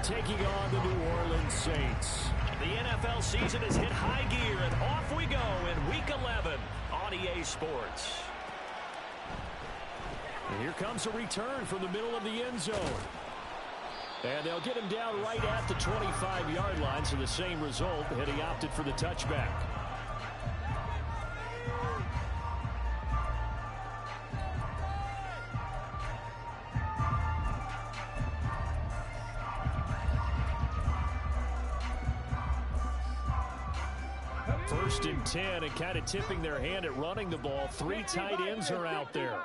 taking on the New Orleans Saints. The NFL season has hit high gear, and off we go in Week 11 on EA Sports. And here comes a return from the middle of the end zone. And they'll get him down right at the 25-yard line, so the same result, and he opted for the touchback. First and 10, and kind of tipping their hand at running the ball. 3 tight ends are out there.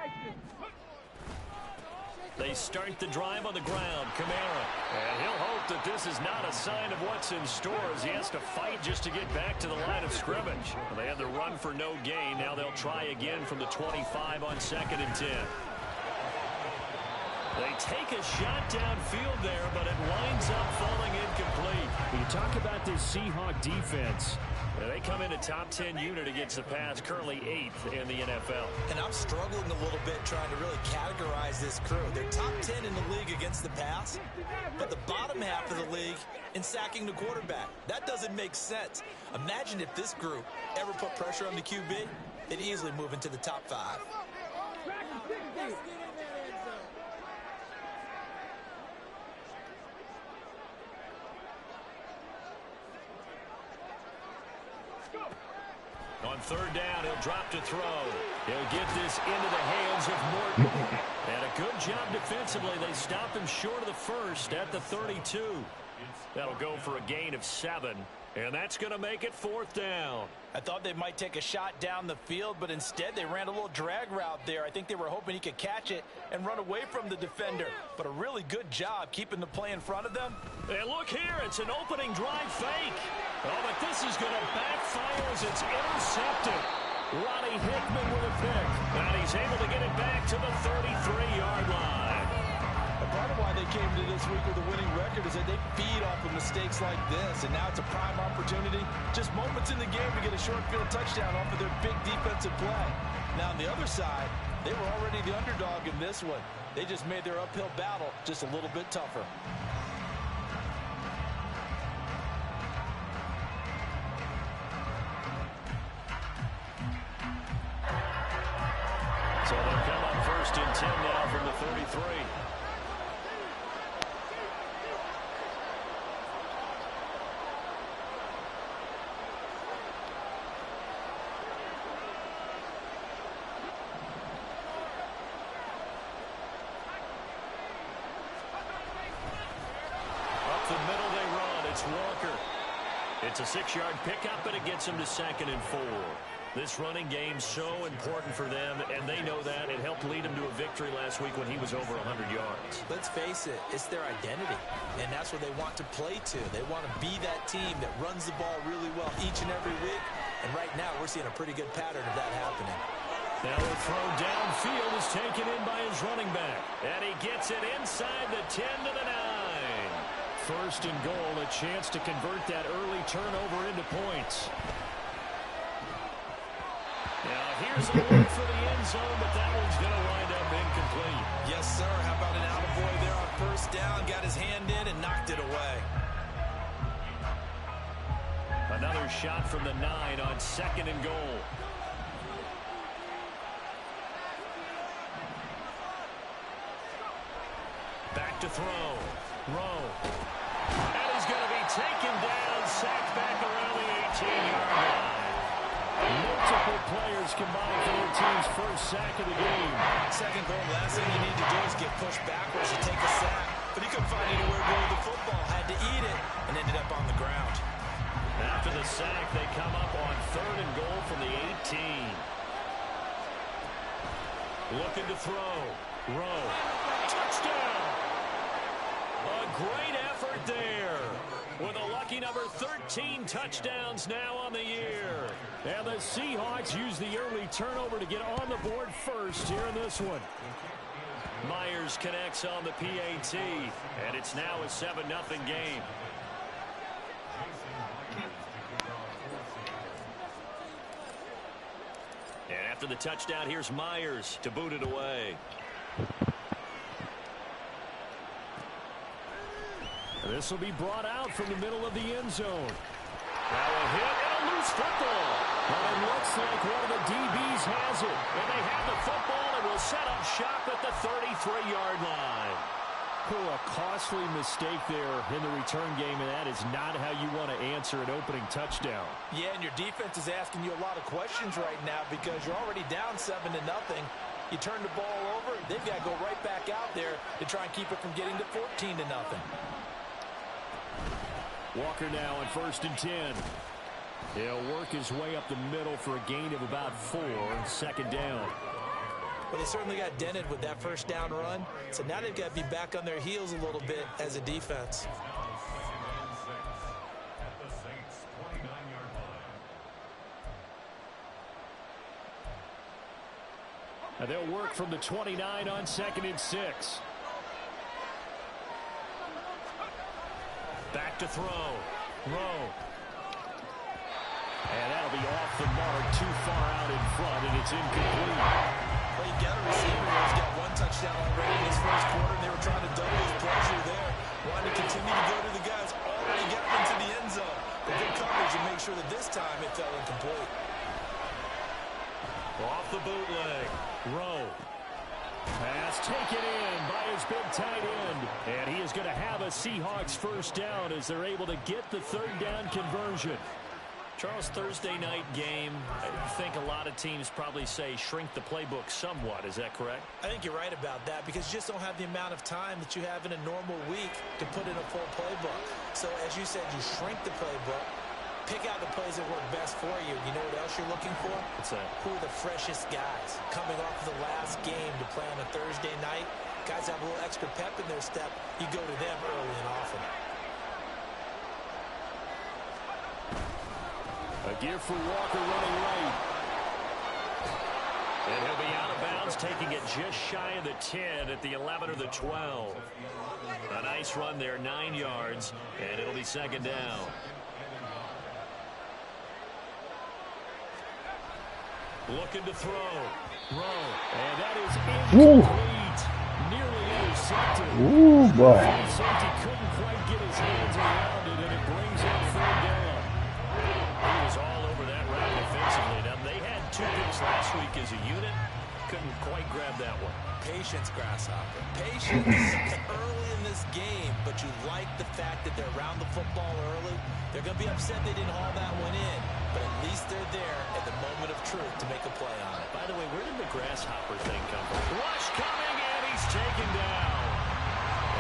They start the drive on the ground. Kamara. And he'll hope that this is not a sign of what's in store as he has to fight just to get back to the line of scrimmage. They had the run for no gain. Now they'll try again from the 25 on 2nd and 10. They take a shot downfield there, but it winds up falling incomplete. You talk about this Seahawk defense. They come in a top 10 unit against the pass, currently 8th in the NFL. And I'm struggling a little bit trying to really categorize this crew. They're top 10 in the league against the pass, but the bottom half of the league in sacking the quarterback. That doesn't make sense. Imagine if this group ever put pressure on the QB, they'd easily move into the top 5. On 3rd down, he'll drop to throw. He'll get this into the hands of Morton. And a good job defensively. They stop him short of the first at the 32. That'll go for a gain of 7. And that's going to make it 4th down. I thought they might take a shot down the field, but instead they ran a little drag route there. I think they were hoping he could catch it and run away from the defender. But a really good job keeping the play in front of them. And look here, it's an opening drive fake. Oh, but this is going to backfire as it's intercepted. Ronnie Hickman with a pick. And he's able to get it back to the 33-yard line. Part of why they came to this week with a winning record is that they feed off of mistakes like this, and now it's a prime opportunity. Just moments in the game to get a short field touchdown off of their big defensive play. Now on the other side, they were already the underdog in this one. They just made their uphill battle just a little bit tougher. So they'll come on 1st and 10 now from the 33. It's a 6-yard pickup, and it gets them to 2nd and 4. This running game's so important for them, and they know that. It helped lead them to a victory last week when he was over 100 yards. Let's face it, it's their identity, and that's what they want to play to. They want to be that team that runs the ball really well each and every week, and right now we're seeing a pretty good pattern of that happening. Now the throw downfield is taken in by his running back, and he gets it inside the 10 to the 9. 1st and goal, a chance to convert that early turnover into points. Now here's a look for the end zone, but that one's going to wind up incomplete. Yes, sir. How about an attaboy there on 1st down? Got his hand in and knocked it away. Another shot from the 9 on 2nd and goal. Back to throw. Rowe. And he's going to be taken down, sacked back around the 18-yard line. Multiple players combined for their team's first sack of the game. 2nd goal, last thing you need to do is get pushed backwards to take a sack. But he couldn't find anywhere to go with the football. Had to eat it and ended up on the ground. After the sack, they come up on 3rd and goal from the 18. Looking to throw. Rowe. Touchdown! A great effort there. With a lucky number 13 touchdowns now on the year. And the Seahawks use the early turnover to get on the board first here in this one. Myers connects on the PAT, and it's now a 7-0 game. And after the touchdown, here's Myers to boot it away. This will be brought out from the middle of the end zone. Now a hit and a loose football. Well, it looks like one of the DBs has it. And they have the football and will set up shop at the 33-yard line. A costly mistake there in the return game, and that is not how you want to answer an opening touchdown. Yeah, and your defense is asking you a lot of questions right now because you're already down 7-0. You turn the ball over, they've got to go right back out there to try and keep it from getting to 14-0. Walker now on 1st and 10. He'll work his way up the middle for a gain of about 4, 2nd down. Well, they certainly got dented with that first down run, so now they've got to be back on their heels a little bit as a defense. And they'll work from the 29 on 2nd and 6. Back to throw. Rowe. And that'll be off the mark, too far out in front, and it's incomplete. Well, you got a receiver who's got 1 touchdown already in his first quarter, and they were trying to double his pleasure there. Wanted to continue to go to the guys. Already got into the end zone. But good coverage to make sure that this time it fell incomplete. Off the bootleg. Rowe. Pass taken in by his big tight end. And he is going to have a Seahawks first down as they're able to get the 3rd down conversion. Charles, Thursday night game, I think a lot of teams probably say shrink the playbook somewhat. Is that correct? I think you're right about that because you just don't have the amount of time that you have in a normal week to put in a full playbook. So, as you said, you shrink the playbook, pick out the plays that work best for you. You know what else you're looking for? What's that? Who are the freshest guys coming off the last game to play on a Thursday night? Guys have a little extra pep in their step. You go to them early and often. A give for Walker running right. And he'll be out of bounds, taking it just shy of the 10 at the 11 or the 12. A nice run there, 9 yards, and it'll be 2nd down. Looking to throw. Rowe. And that is incomplete. Nearly intercepted. Ooh, boy. Safety couldn't quite get his hands around it, and it brings up 3rd down. He was all over that route defensively. Now, they had 2 picks last week as a unit. Couldn't quite grab that one. Patience, Grasshopper. Patience early in this game, but you like the fact that they're around the football early. They're going to be upset they didn't haul that one in, but at least they're there at the moment of truth to make a play on it. By the way, where did the Grasshopper thing come from? Rush coming, and he's taken down.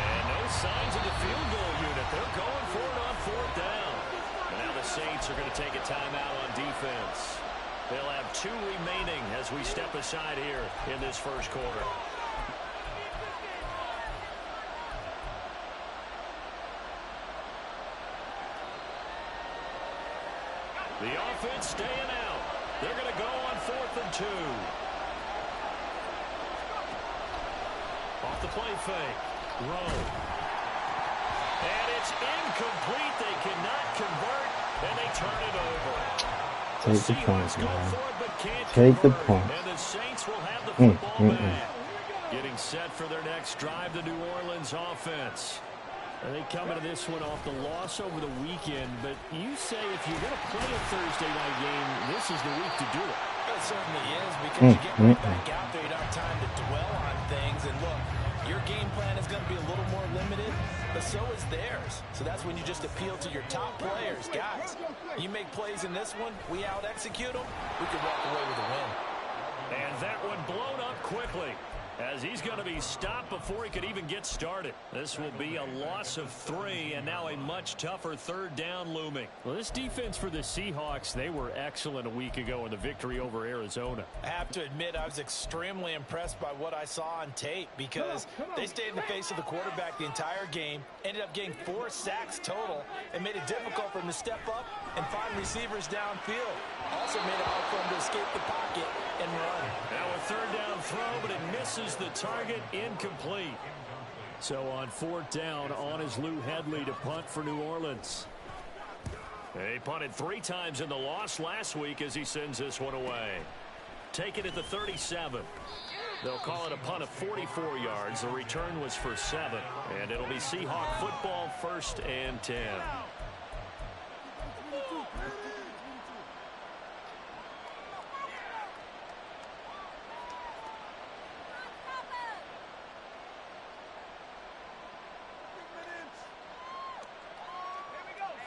And no signs of the field goal unit. They're going for it on 4th down. And now the Saints are going to take a timeout on defense. They'll have 2 remaining as we step aside here in this first quarter. The offense staying out. They're going to go on 4th and 2. Off the play fake. Rowe. And it's incomplete. They cannot convert, and they turn it over. Take the point, man. Take the point. And the Saints will have the football back. Getting set for their next drive, the New Orleans offense. They come into this one off the loss over the weekend, but you say if you're going to play a Thursday night game, this is the week to do it. It certainly is because you get right back out there. You don't have time to dwell on things. And look, your game plan is going to be a little more limited, but so is theirs. So that's when you just appeal to your top players. Guys, you make plays in this one, we out-execute them, we can walk away with a win. And that one blown up quickly, as he's going to be stopped before he could even get started. This will be a loss of 3, and now a much tougher 3rd down looming. Well, this defense for the Seahawks, they were excellent a week ago in the victory over Arizona. I have to admit, I was extremely impressed by what I saw on tape because they stayed in the face of the quarterback the entire game, ended up getting 4 sacks total, and made it difficult for him to step up and find receivers downfield. Also made it hard for him to escape the pocket and run. Now a 3rd down throw, but it misses the target, incomplete. So on 4th down, on is Lou Hedley to punt for New Orleans. He punted 3 times in the loss last week as he sends this one away. Take it at the 37. They'll call it a punt of 44 yards. The return was for 7. And it'll be Seahawk football, 1st and 10.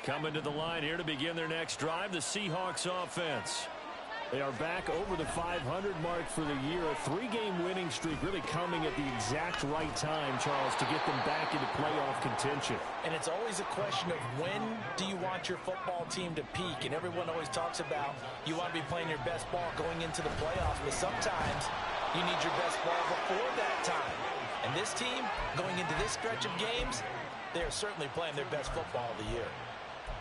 Coming to the line here to begin their next drive, the Seahawks offense. They are back over the 500 mark for the year. A 3-game winning streak really coming at the exact right time, Charles, to get them back into playoff contention. And it's always a question of when do you want your football team to peak? And everyone always talks about you want to be playing your best ball going into the playoffs, but sometimes you need your best ball before that time. And this team, going into this stretch of games, they are certainly playing their best football of the year.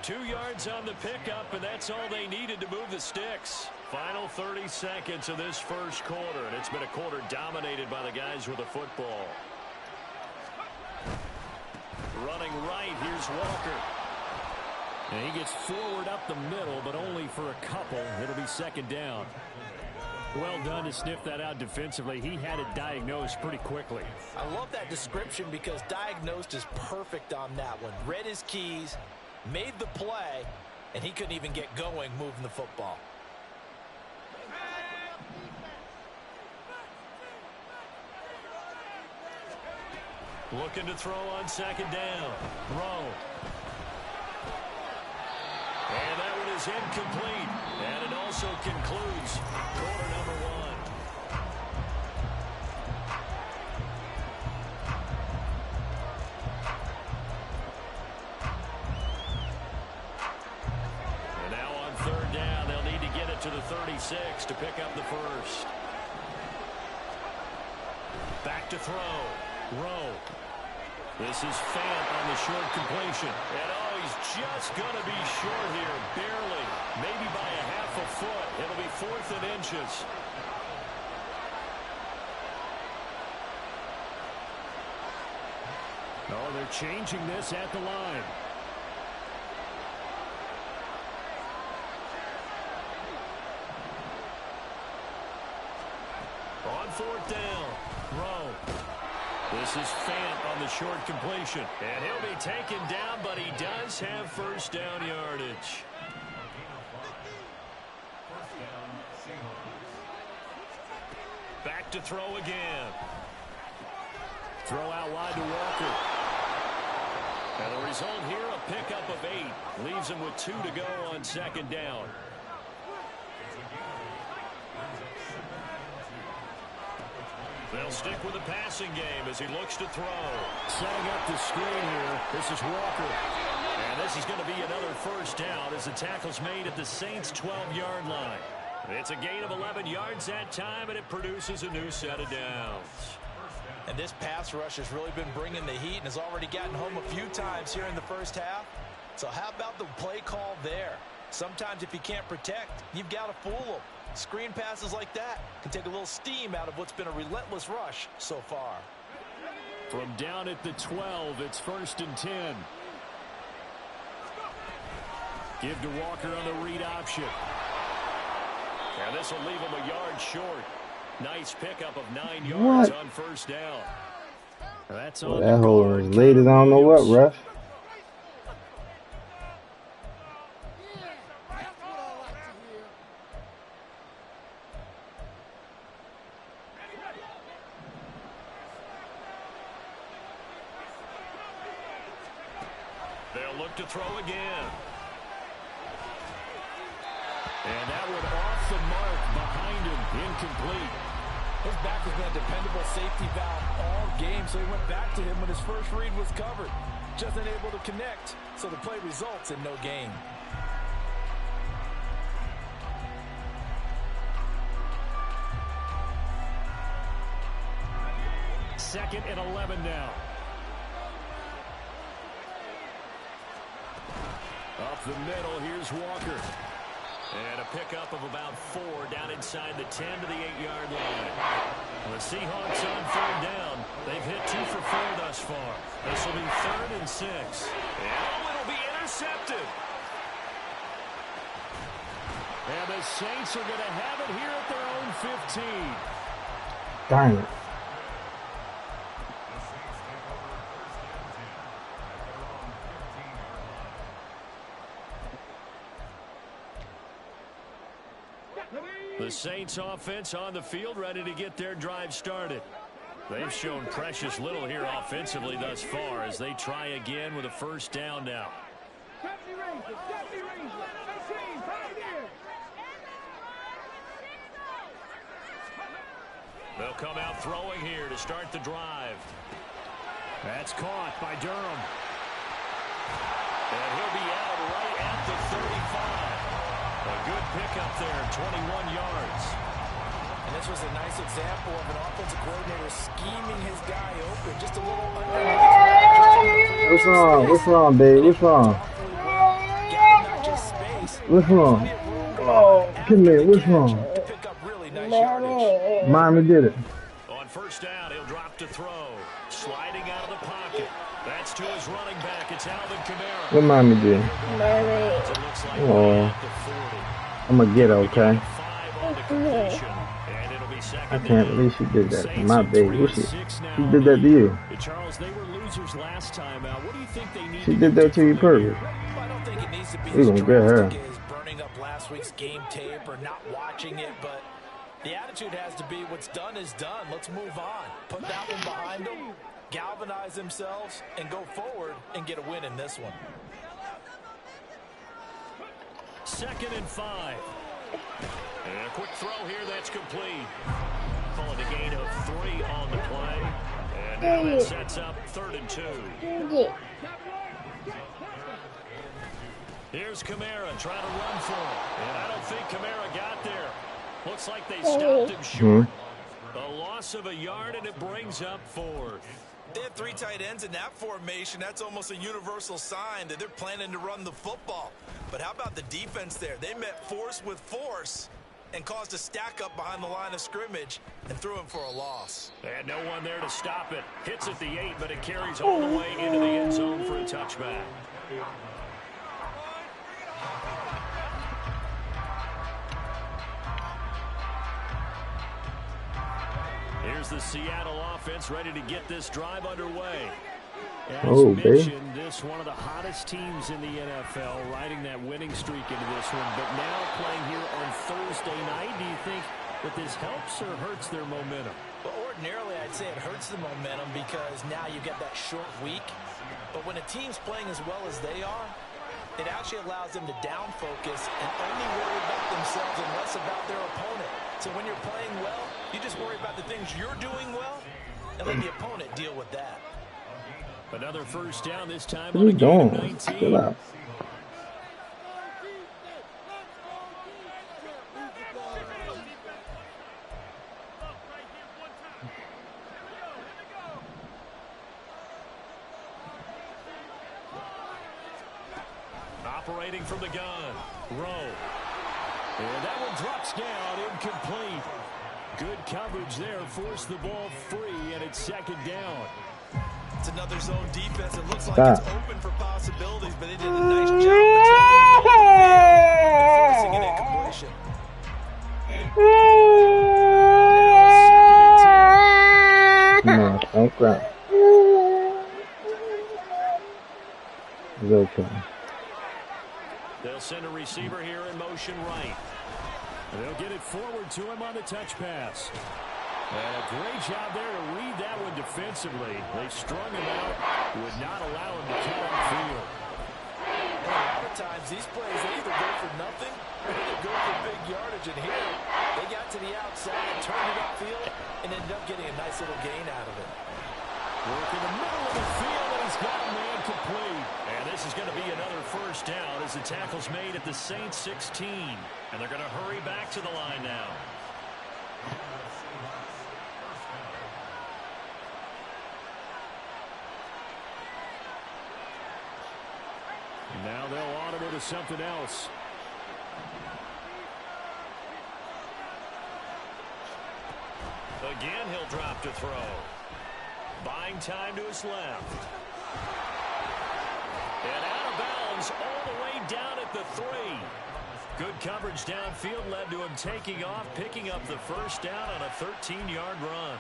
2 yards on the pickup, and that's all they needed to move the sticks. Final 30 seconds of this first quarter, and it's been a quarter dominated by the guys with the football. Running right, here's Walker. And he gets forward up the middle, but only for a couple. It'll be 2nd down. Well done to sniff that out defensively. He had it diagnosed pretty quickly. I love that description because diagnosed is perfect on that one. Read his keys, made the play, and he couldn't even get going moving the football. Looking to throw on 2nd down. Rowe. And that one is incomplete. And it also concludes quarter number 1. And now on 3rd down, they'll need to get it to the 36 to pick up the first. Back to throw. Rowe. This is Fant on the short completion. And he's just going to be short here, barely. Maybe by a half a foot. It'll be 4th and inches. Oh, they're changing this at the line. On 4th down, Rowe. This is Fant on the short completion. And he'll be taken down, but he does have 1st down yardage. Back to throw again. Throw out wide to Walker. And the result here, a pickup of 8. Leaves him with 2 to go on 2nd down. They'll stick with the passing game as he looks to throw. Setting up the screen here. This is Walker. And this is going to be another 1st down as the tackle's made at the Saints' 12-yard line. It's a gain of 11 yards that time, and it produces a new set of downs. And this pass rush has really been bringing the heat and has already gotten home a few times here in the first half. So how about the play call there? Sometimes if you can't protect, you've got to fool them. Screen passes like that can take a little steam out of what's been a relentless rush so far. From down at the 12, it's 1st and 10. Give to Walker on the read option. And this will leave him a yard short. Nice pickup of 9 yards on 1st down. That's Well, on that the hole guard, was late as I don't know what, ref. They'll look to throw again. And that one off the mark behind him, incomplete. His back has been a dependable safety valve all game, so he went back to him when his first read was covered. Just unable to connect, so the play results in no gain. Second and 11 now. Up the middle, here's Walker. And a pickup of about 4 down inside the 10 to the 8-yard line. The Seahawks on 3rd down. They've hit 2 for 4 thus far. This will be 3rd and 6. And it'll be intercepted. And the Saints are going to have it here at their own 15. Darn it. The Saints offense on the field, ready to get their drive started. They've shown precious little here offensively thus far as they try again with a first down now. They'll come out throwing here to start the drive. That's caught by Durham. And he'll be out right at the 35. A good pickup there, 21 yards. And this was a nice example of an offensive coordinator scheming his guy open. Just a little under. What's wrong? What's wrong, babe? What's wrong? What's wrong? Oh, come here. What's wrong? Mommy did it. On first down, he'll drop to throw. Sliding out of the pocket. That's to his running back. It's Alvin Kamara. What mommy did? Oh, I'm going to get her, okay? I can't believe she did that to my baby. She did that to you. Charles, they were losers last time out. What do you think they need? She did that to you purpose. I don't think it needs to be We're going to get her. burning up last week's game tape or not watching it, but the attitude has to be what's done is done. Let's move on. Put that one behind them, galvanize themselves, and go forward and get a win in this one. 2nd and 5. And a quick throw here that's complete. Calling a gain of 3 on the play. And now that sets up 3rd and 2. Here's Kamara trying to run for it. And I don't think Kamara got there. Looks like they stopped him short. A loss of a yard, and it brings up 4th. They have 3 tight ends in that formation. That's almost a universal sign that they're planning to run the football. But how about the defense there? They met force with force and caused a stack up behind the line of scrimmage and threw him for a loss. And no one there to stop it. Hits at the 8, but it carries all the way into the end zone for a touchback. Here's the Seattle offense ready to get this drive underway. As mentioned, this one of the hottest teams in the NFL, riding that winning streak into this one. But now playing here on Thursday night, do you think that this helps or hurts their momentum? Well, ordinarily, I'd say it hurts the momentum because now you get that short week. But when a team's playing as well as they are, it actually allows them to down focus and only worry about themselves and less about their opponent. So when you're playing well, you just worry about the things you're doing well and let the opponent deal with that. Another first down, this time on a gain of 19. Chill out. Operating from the gun. Rowe. And that one drops down, incomplete. Good coverage there, forced the ball free, and it's 2nd down. It's another zone defense. It looks like it's open for possibilities, but they did a nice job forcing an incompletion. No, don't cry. It's okay. They'll send a receiver here in motion right. They'll get it forward to him on the touch pass. And a great job there to read that one defensively. They strung him out, would not allow him to cut upfield. And a lot of times these plays, they either go for nothing or they go for big yardage. And here, they got to the outside, turned it upfield, and ended up getting a nice little gain out of it. Work in the middle of the field, and he's got a man complete. And this is going to be another first down as the tackle's made at the Saints 16. And they're going to hurry back to the line now. Now they'll audible to something else. Again, he'll drop to throw. Buying time to his left. And out of bounds all the way down at the 3. Good coverage downfield led to him taking off, picking up the first down on a 13-yard run.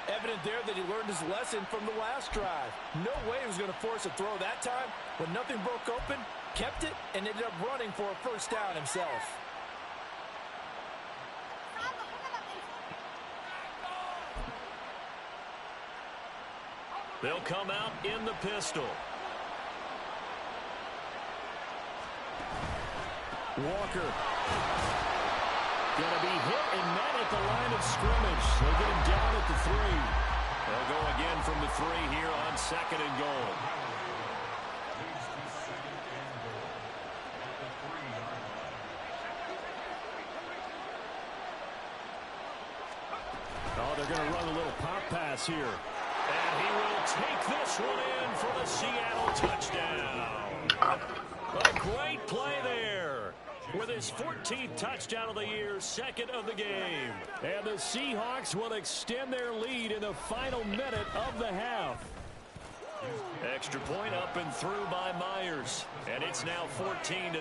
Evident there that he learned his lesson from the last drive. No way he was going to force a throw that time. When nothing broke open, kept it, and ended up running for a first down himself. They'll come out in the pistol. Walker. Going to be hit and met at the line of scrimmage. They'll get him down at the 3. They'll go again from the 3 here on 2nd and goal. Oh, they're going to run a little pop pass here. And he will take this one in for the Seattle touchdown. A great play there. With his 14th touchdown of the year, 2nd of the game. And the Seahawks will extend their lead in the final minute of the half. Extra point up and through by Myers. And it's now 14-0.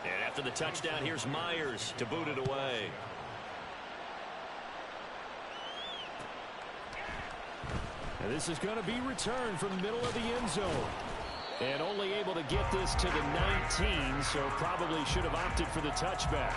And after the touchdown, here's Myers to boot it away. And this is going to be returned from the middle of the end zone. And only able to get this to the 19, so probably should have opted for the touchback.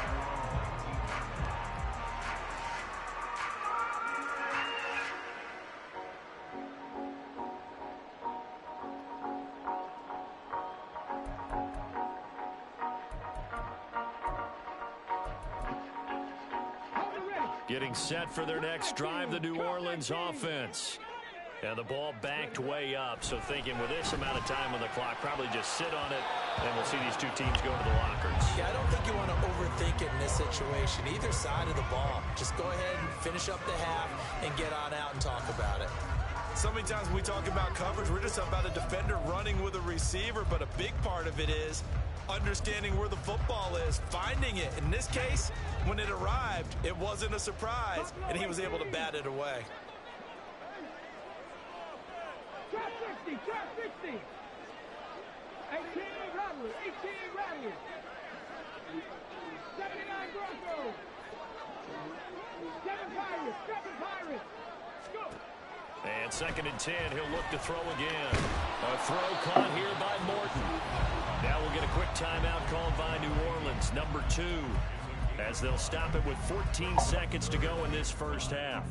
Getting set for their next drive, the New Orleans offense. And the ball backed way up, so thinking with this amount of time on the clock, probably just sit on it, and we'll see these two teams go to the lockers. Yeah, I don't think you want to overthink it in this situation, either side of the ball. Just go ahead and finish up the half and get on out and talk about it. So many times when we talk about coverage, we're just about a defender running with a receiver, but a big part of it is understanding where the football is, finding it. In this case, when it arrived, it wasn't a surprise, and he was able to bat it away. Trap 60, trap 60. 18 Rattler, 18 Rattler. 79 Broncos. 7 Pirates, 7 Pirates. Go. And 2nd and 10, he'll look to throw again. A throw caught here by Morton. Now we'll get a quick timeout called by New Orleans, number 2, as they'll stop it with 14 seconds to go in this first half.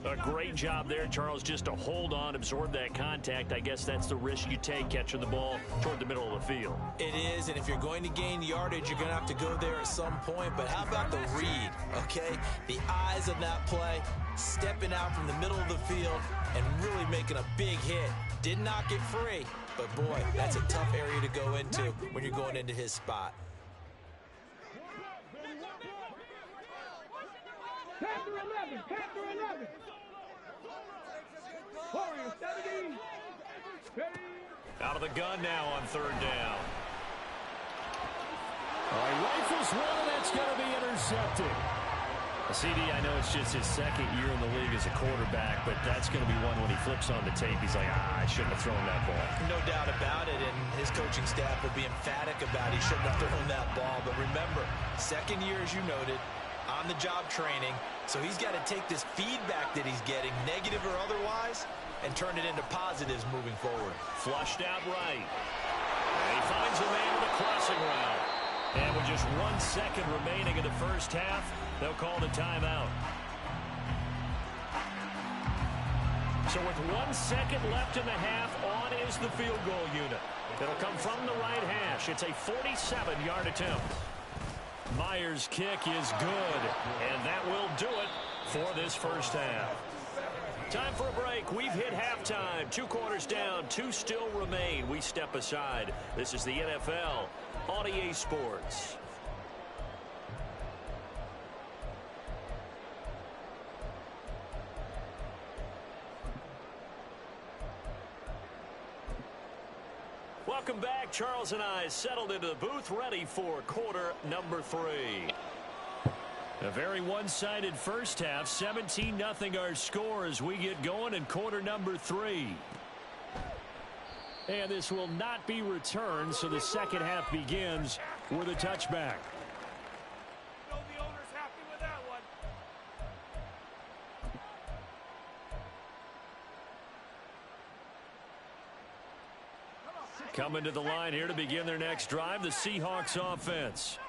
A great job there, Charles, just to hold on, absorb that contact. I guess that's the risk you take catching the ball toward the middle of the field. It is, and if you're going to gain yardage, you're going to have to go there at some point. But how about the read, okay? The eyes of that play, stepping out from the middle of the field and really making a big hit. Did not get free, but boy, that's a tough area to go into when you're going into his spot. Panther 11, Panther 11. Warrior 70. Out of the gun now on 3rd down. All right, rifles one, that's going to be intercepted. CD, I know it's just his 2nd year in the league as a quarterback, but that's going to be one when he flips on the tape, he's like, I shouldn't have thrown that ball. No doubt about it, and his coaching staff will be emphatic about he shouldn't have thrown that ball. But remember, 2nd year, as you noted, on-the-job training, so he's got to take this feedback that he's getting, negative or otherwise, and turn it into positives moving forward. Flushed out right. And he finds a man in the crossing route. And with just 1 second remaining in the first half, they'll call the timeout. So with 1 second left in the half, on is the field goal unit. It'll come from the right hash. It's a 47-yard attempt. Myers' kick is good, and that will do it for this first half. Time for a break. We've hit halftime. 2 quarters down, 2 still remain. We step aside. This is the NFL on EA Sports. Welcome back. Charles and I settled into the booth, ready for quarter number 3. A very one-sided first half. 17-0 our score as we get going in quarter number 3. And this will not be returned, so the second half begins with a touchback. The owner's happy with that one. Coming to the line here to begin their next drive, the Seahawks offense.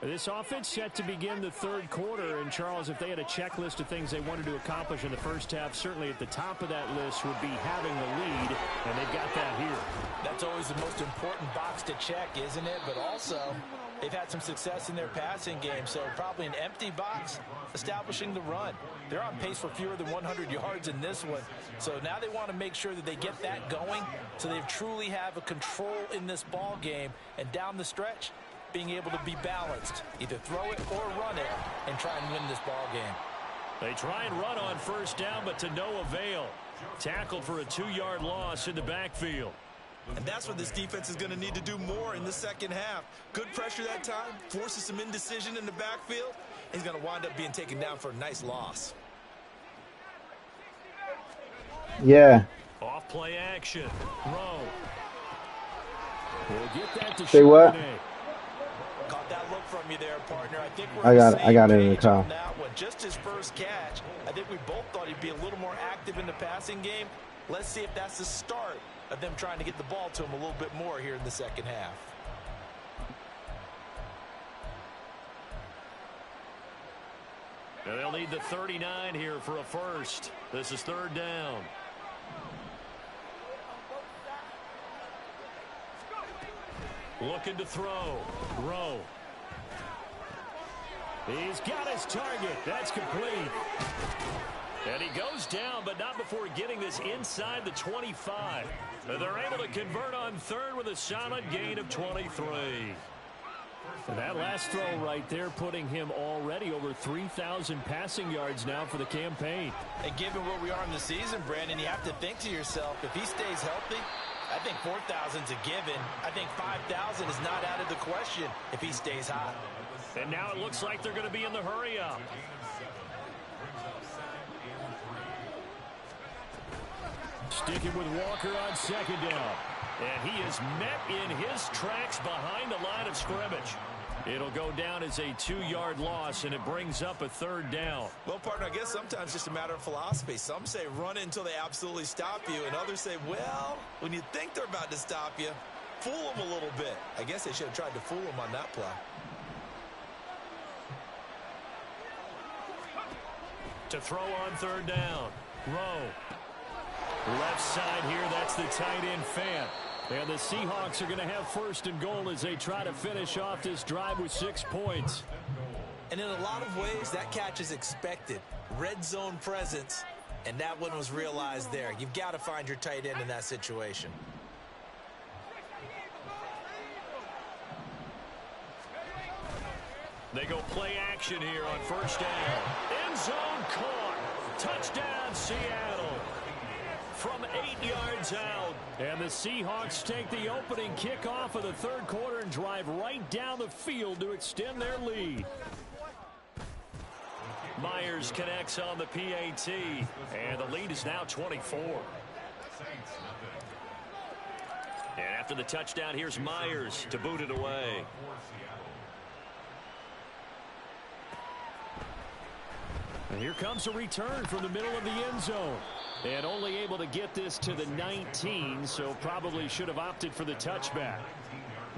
This offense set to begin the third quarter. And, Charles, if they had a checklist of things they wanted to accomplish in the first half, certainly at the top of that list would be having the lead, and they've got that here. That's always the most important box to check, isn't it? But also, they've had some success in their passing game, so probably an empty box establishing the run. They're on pace for fewer than 100 yards in this one, so now they want to make sure that they get that going so they truly have a control in this ball game, and down the stretch, being able to be balanced, either throw it or run it, and try and win this ball game. They try and run on first down, but to no avail. Tackled for a 2-yard loss in the backfield. And that's what this defense is going to need to do more in the second half. Good pressure that time, forces some indecision in the backfield. He's going to wind up being taken down for a nice loss. Yeah. Off play action. Rowe. We'll get that to Say what? Caught that look from you there, partner. I think we're I got it in the car. that one. Just his first catch. I think we both thought he'd be a little more active in the passing game. Let's see if that's the start of them trying to get the ball to him a little bit more here in the second half. And they'll need the 39 here for a first. This is third down. Looking to throw. Rowe. He's got his target. That's complete. And he goes down, but not before getting this inside the 25. They're able to convert on third with a solid gain of 23. And that last throw right there putting him already over 3,000 passing yards now for the campaign. And given where we are in the season, Brandon, you have to think to yourself, if he stays healthy, I think 4,000's a given. I think 5,000 is not out of the question if he stays hot. And now it looks like they're going to be in the hurry-up. Sticking with Walker on second down. And he is met in his tracks behind the line of scrimmage. It'll go down as a 2-yard loss, and it brings up a third down. Well, partner, I guess sometimes it's just a matter of philosophy. Some say run it until they absolutely stop you, and others say, well, when you think they're about to stop you, fool them a little bit. I guess they should have tried to fool them on that play. To throw on third down. Rowe. Left side here, that's the tight end Fant. And the Seahawks are going to have first and goal as they try to finish off this drive with 6 points. And in a lot of ways, that catch is expected. Red zone presence, and that one was realized there. You've got to find your tight end in that situation. They go play action here on first down. End zone caught. Touchdown, Seattle. From 8 yards out. And the Seahawks take the opening kickoff of the third quarter and drive right down the field to extend their lead. Myers connects on the PAT. And the lead is now 24. And after the touchdown, here's Myers to boot it away. And here comes a return from the middle of the end zone. And only able to get this to the 19, so probably should have opted for the touchback.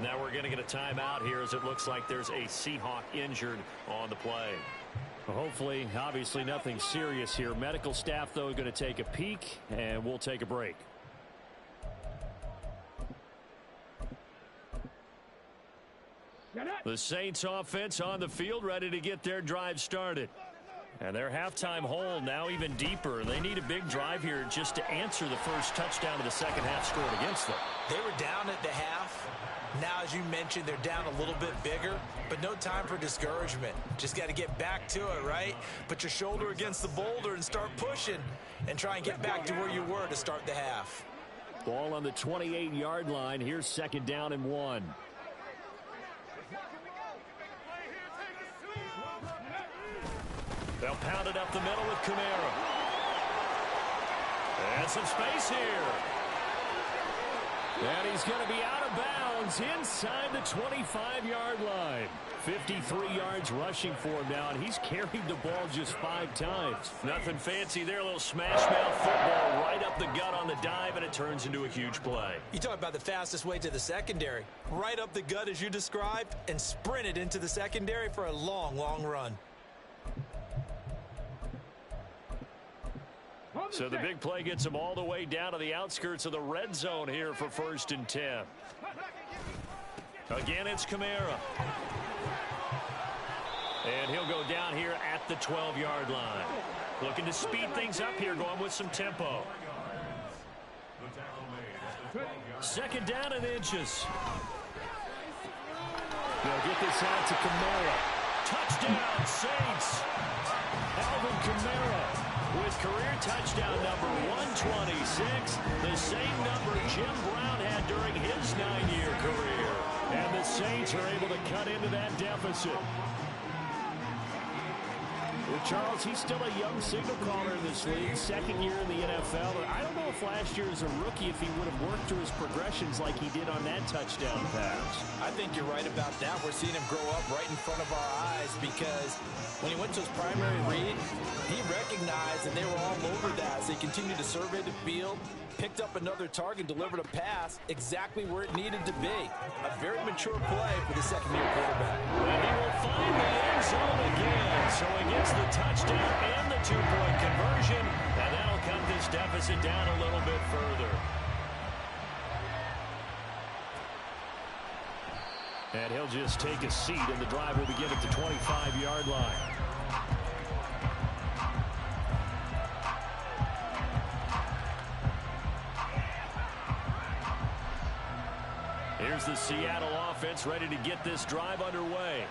Now we're going to get a timeout here as it looks like there's a Seahawk injured on the play. Hopefully, obviously nothing serious here. Medical staff, though, going to take a peek, and we'll take a break. The Saints offense on the field ready to get their drive started. And their halftime hole now even deeper. They need a big drive here just to answer the first touchdown of the second half scored against them. They were down at the half. Now, as you mentioned, they're down a little bit bigger, but no time for discouragement. Just got to get back to it, right? Put your shoulder against the boulder and start pushing and try and get back to where you were to start the half. Ball on the 28-yard line. Here's second down and 1. They'll pound it up the middle with Kamara. And some space here. And he's going to be out of bounds inside the 25-yard line. 53 yards rushing for him now, and he's carried the ball just 5 times. Nothing fancy there. A little smash mouth football right up the gut on the dive, and it turns into a huge play. You talk about the fastest way to the secondary. Right up the gut as you described, and sprinted into the secondary for a long, long run. So the big play gets him all the way down to the outskirts of the red zone here for 1st and 10. Again, it's Kamara. And he'll go down here at the 12-yard line. Looking to speed things up here, going with some tempo. 2nd down and inches. They'll get this out to Kamara. Touchdown, Saints. Alvin Kamara with career touchdown number 126, the same number Jim Brown had during his 9-year career. And the Saints are able to cut into that deficit. Well, Charles, he's still a young signal caller in this league, 2nd year in the NFL. I don't know if last year as a rookie if he would have worked through his progressions like he did on that touchdown pass. I think you're right about that. We're seeing him grow up right in front of our eyes because when he went to his primary read, he recognized that they were all over that. So he continued to survey the field, picked up another target, delivered a pass exactly where it needed to be. A very mature play for the 2nd-year quarterback. And he will find the end zone again. So he gets the touchdown and the 2-point conversion, and that'll cut this deficit down a little bit further. And he'll just take a seat, and the drive will begin at the 25-yard line. Here's the Seattle offense ready to get this drive underway.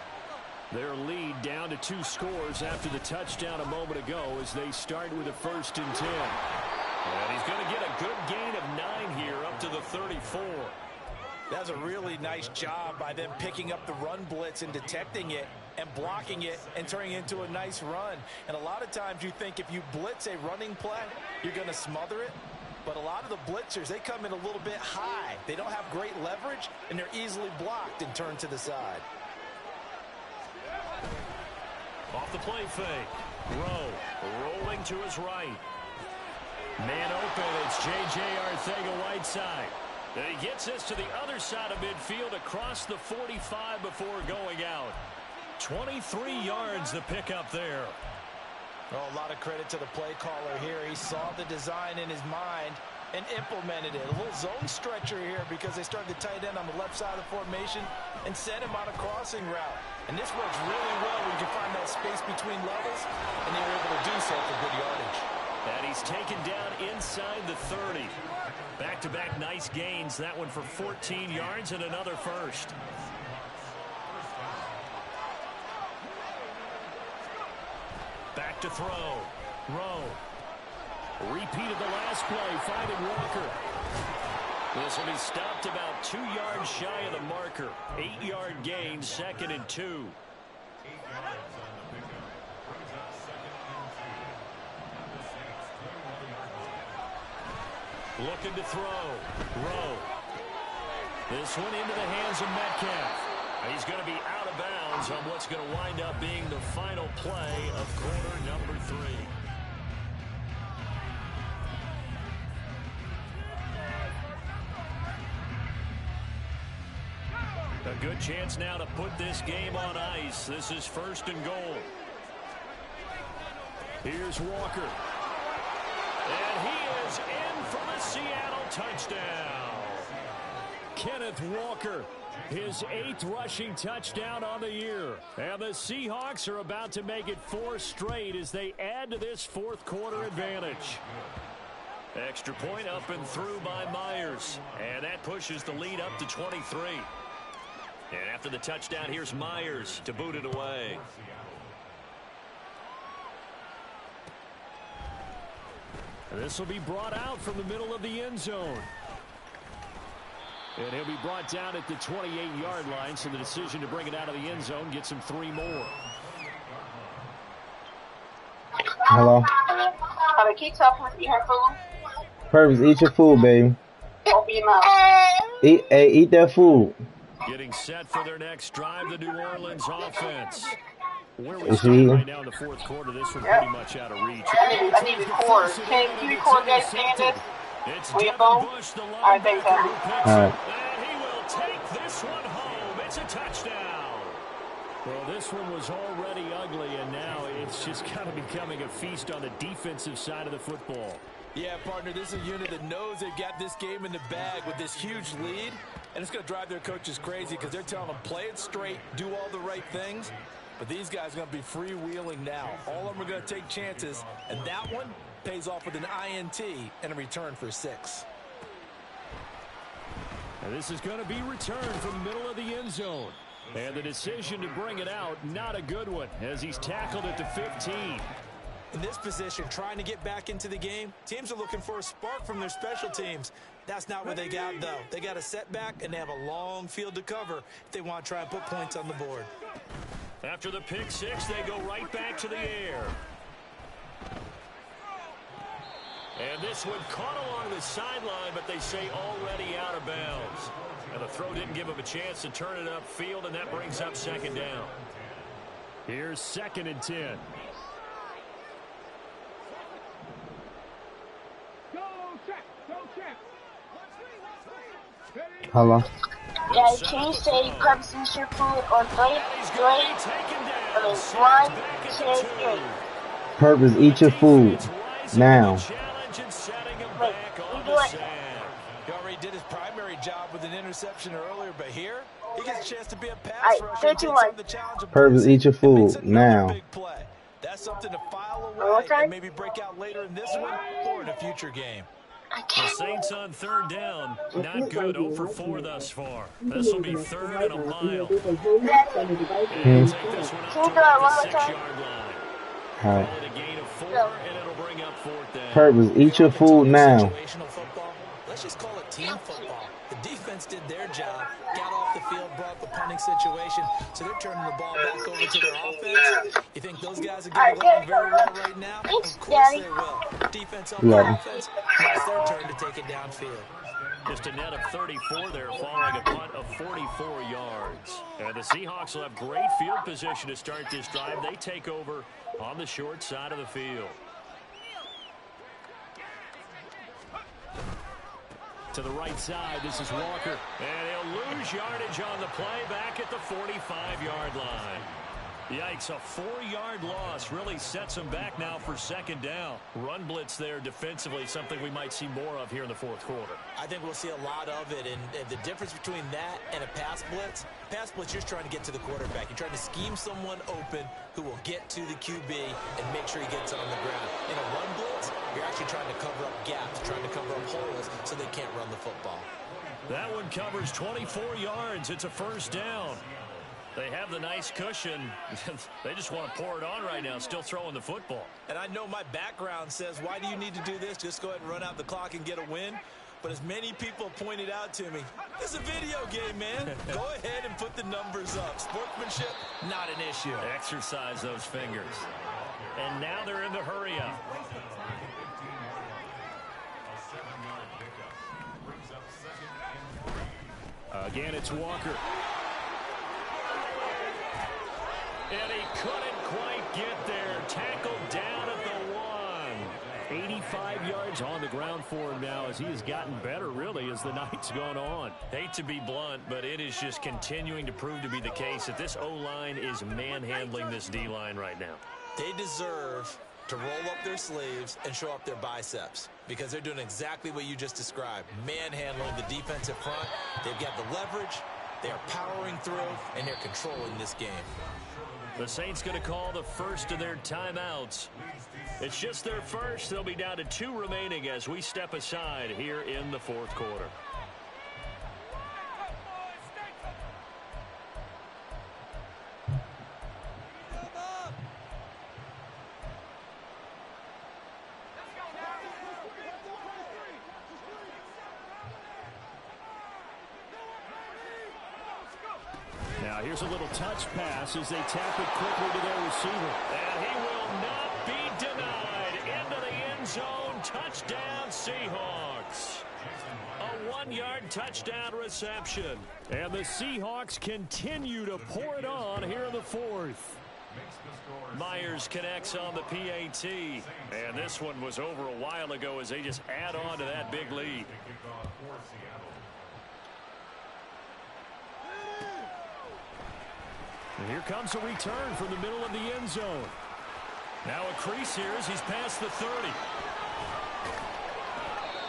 Their lead down to 2 scores after the touchdown a moment ago as they start with a 1st and 10. And he's going to get a good gain of 9 here up to the 34. That's a really nice job by them picking up the run blitz and detecting it and blocking it and turning it into a nice run. And a lot of times you think if you blitz a running play, you're going to smother it. But a lot of the blitzers, they come in a little bit high. They don't have great leverage, and they're easily blocked and turned to the side. Off the play fake. Rowe rolling to his right. Man open. It's J.J. Arcega-Whiteside. And he gets this to the other side of midfield across the 45 before going out. 23 yards the pickup there. Oh, a lot of credit to the play caller here. He saw the design in his mind and implemented it. A little zone stretcher here because they started the tight end on the left side of the formation and sent him on a crossing route. And this works really well when you can find that space between levels, and they were able to do so for good yardage. And he's taken down inside the 30. Back-to-back nice gains. That one for 14 yards and another 1st. Back to throw. Rowe. Repeated the last play, finding Walker. This will be stopped about 2 yards shy of the marker. 8-yard gain, 2nd and 2. Looking to throw. Rowe. This one into the hands of Metcalf. He's going to be out of bounds on what's going to wind up being the final play of quarter number 3. A good chance now to put this game on ice. This is 1st and goal. Here's Walker. And he is in for the Seattle touchdown. Kenneth Walker, his 8th rushing touchdown on the year. And the Seahawks are about to make it 4 straight as they add to this 4th quarter advantage. Extra point up and through by Myers. And that pushes the lead up to 23. And after the touchdown, here's Myers to boot it away. This will be brought out from the middle of the end zone. And he'll be brought down at the 28-yard line, so the decision to bring it out of the end zone gets him 3 more. Hello. Keep talking with your food. Purpose, eat your food, baby. Eat that food. Getting set for their next drive, the New Orleans offense. Where we Is stand he? right now in the fourth quarter, this one pretty much out of reach. I need to record. Can you record that standard on your phone? Alright, thanks, Happy. Alright. And he will take this one home. It's a touchdown. Well, this one was already ugly, and now it's just kind of becoming a feast on the defensive side of the football. Yeah, partner, this is a unit that knows they've got this game in the bag with this huge lead, and it's going to drive their coaches crazy because they're telling them play it straight, do all the right things. But these guys are going to be freewheeling now. All of them are going to take chances, and that one pays off with an INT and a return for 6. And this is going to be returned from the middle of the end zone. And the decision to bring it out, not a good one, as he's tackled at the 15. In this position, trying to get back into the game, teams are looking for a spark from their special teams. That's not what they got, though. They got a setback, and they have a long field to cover if they want to try and put points on the board. After the pick six, they go right back to the air. And this one caught along the sideline, but they say already out of bounds. And the throw didn't give him a chance to turn it upfield, and that brings up second down. Here's 2nd and 10. Hello. Yeah, can you say purposes your food on 3? 1, 2, 3. Purpose, eat your food. Now. Wait, you do it. He already did his primary job with an interception earlier, but here, he gets a chance to be a pass Alright, rusher. 3, and 2, take 1. some of the challenge of Purpose, eat your blitzing and makes food. another Now. big play. That's something to file One more away time? and maybe break out later in this one or in a future game. The Saints on 3rd down. Not good. 0 for 4 thus far. This will be 3rd and a mile. And take this one up Can you to do it one more the time? 6-yard line. Alright. Call it a gain of 4, and it'll bring up 4th down. Purpose, eat your food now. Situational football. Let's just call it team football. The defense did their job, got off the field, brought the punting situation, so they're turning the ball back over to their offense. You think those guys are getting along very well right now? Of course they will. Defense on Yeah. offense, now it's their turn to take it downfield. Just a net of 34 there, following a punt of 44 yards. And the Seahawks will have great field position to start this drive. They take over on the short side of the field. To the right side, this is Walker. And he'll lose yardage on the play back at the 45-yard line. Yikes, a 4-yard loss really sets them back now for 2nd down. Run blitz there defensively, something we might see more of here in the 4th quarter. I think we'll see a lot of it, and the difference between that and a pass blitz, you're just trying to get to the quarterback. You're trying to scheme someone open who will get to the QB and make sure he gets on the ground. In a run blitz, you're actually trying to cover up gaps, trying to cover up holes so they can't run the football. That one covers 24 yards. It's a 1st down. They have the nice cushion. They just want to pour it on right now, still throwing the football. And I know my background says, why do you need to do this? Just go ahead and run out the clock and get a win. But as many people pointed out to me, it's a video game, man. Go ahead and put the numbers up. Sportsmanship, not an issue. Exercise those fingers. And now they're in the hurry up. Again, it's Walker. And he couldn't quite get there. Tackled down at the 1. 85 yards on the ground for him now as he has gotten better, really, as the night's gone on. Hate to be blunt, but it is just continuing to prove to be the case that this O-line is manhandling this D-line right now. They deserve to roll up their sleeves and show up their biceps because they're doing exactly what you just described, manhandling the defensive front. They've got the leverage, they're powering through, and they're controlling this game. The Saints going to call the first of their timeouts. It's just their first. They'll be down to 2 remaining as we step aside here in the 4th quarter. Now here's a little touch pass as they tap it quickly to their receiver. And he will not be denied. Into the end zone. Touchdown, Seahawks. A 10-yard touchdown reception. And the Seahawks continue to pour it on here in the fourth. Myers connects on the PAT. And this one was over a while ago as they just add on to that big lead. And here comes a return from the middle of the end zone. Now a crease here as he's past the 30.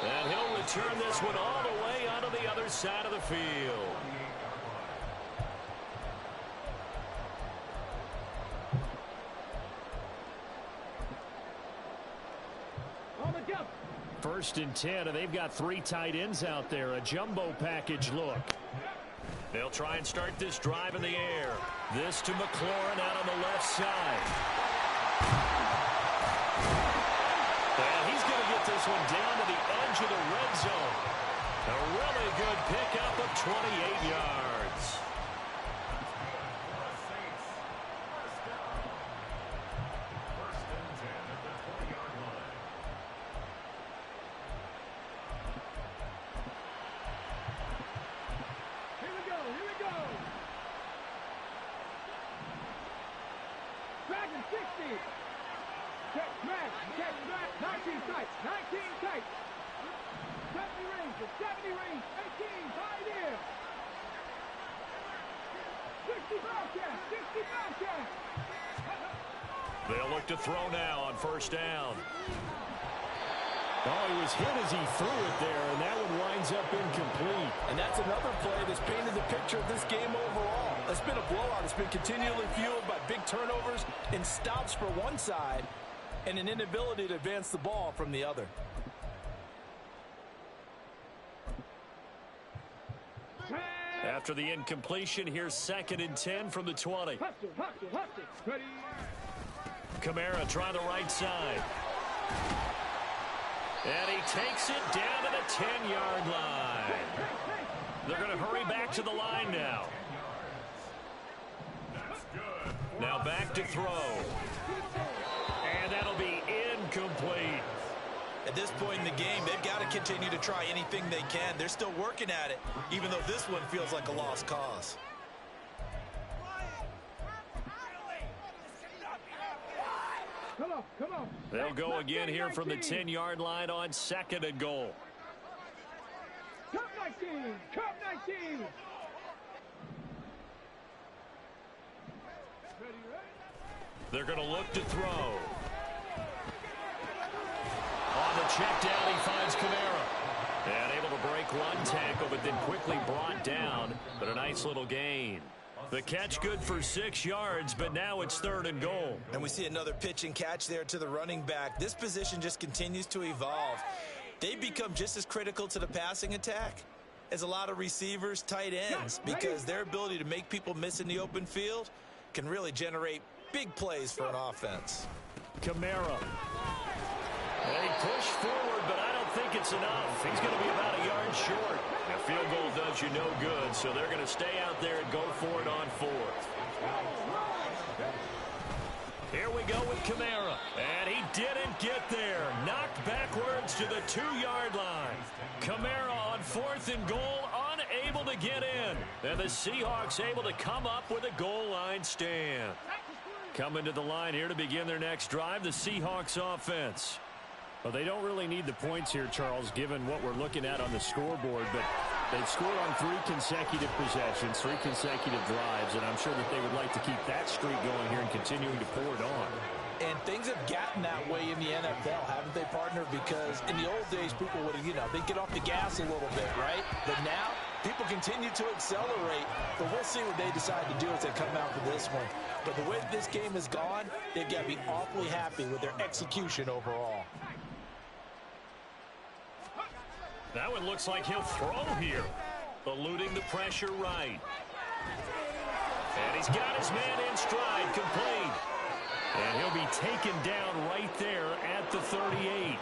And he'll return this one all the way onto the other side of the field. First and 10, and they've got 3 tight ends out there. A jumbo package look. They'll try and start this drive in the air. This to McLaurin out on the left side. And he's going to get this one down to the edge of the red zone. A really good pickup of 28 yards. They'll look to throw now on first down. Oh, he was hit as he threw it there, and that one winds up incomplete. And that's another play that's painted the picture of this game overall. It's been a blowout. It's been continually fueled by big turnovers and stops for one side and an inability to advance the ball from the other. After the incompletion, here's 2nd and 10 from the 20. Kamara trying the right side. And he takes it down to the 10-yard line. They're going to hurry back to the line now. Now back to throw. And that'll be incomplete. At this point in the game, they've got to continue to try anything they can. They're still working at it, even though this one feels like a lost cause. Come on. They'll go again here from the 10-yard line on 2nd and goal. Cup 19. They're going to look to throw. On the check down, he finds Kamara. And able to break one tackle, but then quickly brought down. But a nice little gain. The catch good for 6 yards, but now it's 3rd and goal. And we see another pitch and catch there to the running back. This position just continues to evolve. They become just as critical to the passing attack as a lot of receivers, tight ends, because their ability to make people miss in the open field can really generate big plays for an offense. Kamara. They push forward, but I don't think it's enough. He's going to be about a yard short. A field goal does you no good, so they're going to stay out there and go for it on 4th. Here we go with Kamara. And he didn't get there. Knocked backwards to the 2-yard line. Kamara on 4th and goal, unable to get in. And the Seahawks able to come up with a goal line stand. Coming to the line here to begin their next drive, the Seahawks offense. Well, they don't really need the points here, Charles, given what we're looking at on the scoreboard. But they've scored on 3 consecutive possessions, 3 consecutive drives, and I'm sure that they would like to keep that streak going here and continuing to pour it on. And things have gotten that way in the NFL, haven't they, partner? Because in the old days, people would, they'd get off the gas a little bit, right? But now, people continue to accelerate. But we'll see what they decide to do as they come out for this one. But the way this game has gone, they've got to be awfully happy with their execution overall. That one looks like he'll throw here. Eluding the pressure right. And he's got his man in stride, complete. And he'll be taken down right there at the 38.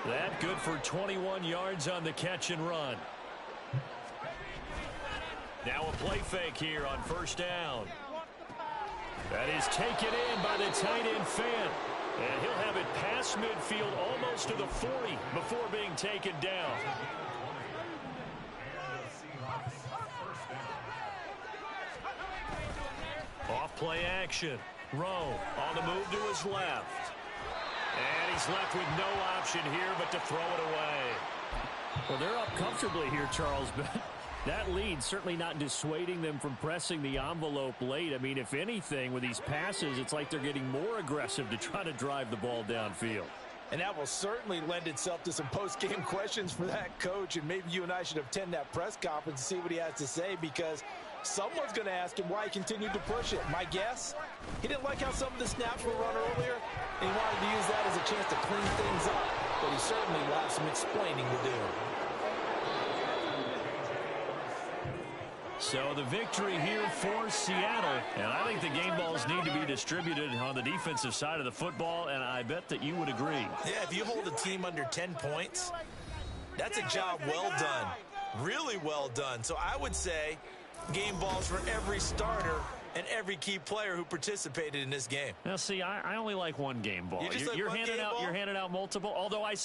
That good for 21 yards on the catch and run. Now a play fake here on first down. That is taken in by the tight end Fant. And he'll have it past midfield almost to the 40 before being taken down. Play action. Rowe on the move to his left. And he's left with no option here but to throw it away. Well, they're up comfortably here, Charles, but that lead certainly not dissuading them from pressing the envelope late. I mean, if anything, with these passes, it's like they're getting more aggressive to try to drive the ball downfield. And that will certainly lend itself to some post-game questions for that coach, and maybe you and I should attend that press conference and see what he has to say, because someone's going to ask him why he continued to push it. My guess, he didn't like how some of the snaps were run earlier, and he wanted to use that as a chance to clean things up, but he certainly will have some explaining to do. So the victory here for Seattle. And I think the game balls need to be distributed on the defensive side of the football, and I bet that you would agree. Yeah, if you hold a team under 10 points, that's a job well done. Really well done. So I would say game balls for every starter and every key player who participated in this game. Now, see, I only like one game ball. You just like you're one handing game out ball? You're handing out multiple, although I say